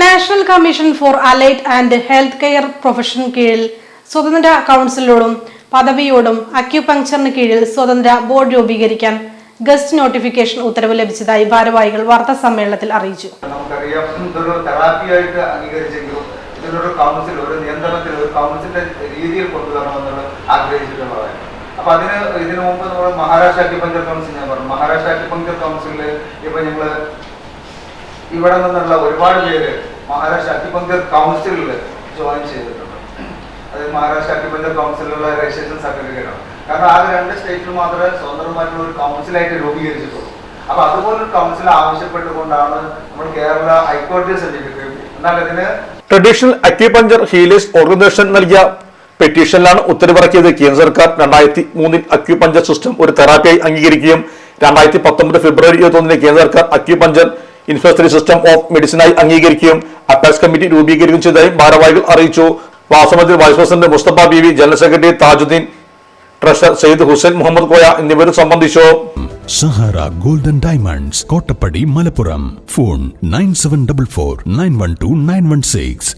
National commission for allied and health care profession കീഴിൽ സ്വതന്ത്ര കൗൺസിലോടും പദവിയോടും അക്യുപങ്ചറിന് കീഴിൽ സ്വതന്ത്ര ബോർഡ് രൂപീകരിക്കാൻ ഗസ്റ്റ് നോട്ടിഫിക്കേഷൻ ഉത്തരവ് ലഭിച്ചതായി ഭാരവാഹികൾ വാർത്താ സമ്മേളനത്തിൽ അറിയിച്ചു. നമുക്കറിയാം, ഇതൊരു തെറാപ്പിയായിട്ട് അംഗീകരിച്ചെങ്കിലും ഇതിനൊരു കൗൺസിൽ, ഒരു നിയന്ത്രണത്തിൽ, ഒരു കൗൺസിലിന്റെ രീതിയിൽ കൊണ്ടുവരണമെന്നുള്ള ആഗ്രഹിച്ചിട്ടുള്ളതാണ്. അപ്പൊ ഇതിനു മുമ്പ് നമ്മൾ മഹാരാഷ്ട്ര അക്യുപങ്ചർ കൗൺസിൽ, ഞാൻ പറഞ്ഞു, മഹാരാഷ്ട്ര അക്യുപങ്ചർ കൗൺസിലിൽ ഇപ്പൊ ഞങ്ങള് ഇവിടെ നിന്നുള്ള ഒരുപാട് പേര് മഹാരാഷ്ട്ര അക്യുപങ്ചർ കൗൺസിലിൽ ജോയിൻ ചെയ്തിട്ടുണ്ട്. അത് മഹാരാഷ്ട്ര അക്യുപങ്ചർ കൗൺസിലുള്ള രജിസ്ട്രേഷൻ സർട്ടിഫിക്കറ്റ് ആണ്. കാരണം ആകെ 2 സ്റ്റേറ്റിൽ മാത്രമേ സ്വതന്ത്രമായിട്ടുള്ള ഒരു കൗൺസിലായിട്ട് രൂപീകരിച്ചിട്ടുള്ളൂ. അപ്പൊ അതുപോലൊരു കൗൺസിൽ ആവശ്യപ്പെട്ടുകൊണ്ടാണ് നമ്മൾ കേരള ഹൈക്കോടതിയെ സമീപിക്കുന്നത്. എന്നാൽ ഇതിന് ട്രഡീഷണൽ അക്യുപങ്ചർ ഹീലേഴ്സ് ഓർഗനൈസേഷൻ നൽകിയ പെറ്റീഷനിലാണ് ഉത്തരവിറക്കിയത്. കേന്ദ്ര സർക്കാർ 2003 അക്യുപങ്ചർ സിസ്റ്റം ഒരു തെറാപ്പിയായി അംഗീകരിക്കുകയും 2019 ഫെബ്രുവരി 21 കേന്ദ്ര സർക്കാർ അക്യുപങ്ചർ ഇൻഫ്രാസ്ട്രക്ചർ സിസ്റ്റം ഓഫ് മെഡിസിനായി അംഗീകരിക്കുകയും അപ്പാക്സ് കമ്മിറ്റി രൂപീകരിക്കുകയും ചെയ്തതായി ഭാരവാഹികൾ അറിയിച്ചു. വാസമത്തിൽ vice president Mustafa Beevi, general secretary Tajuddin, treasurer Sayed Hussain Muhammad Koya എന്നിവരും സംബന്ധിച്ചു. Sahara Golden Diamonds, Kottappadi, Malappuram. Phone 9744 912 916.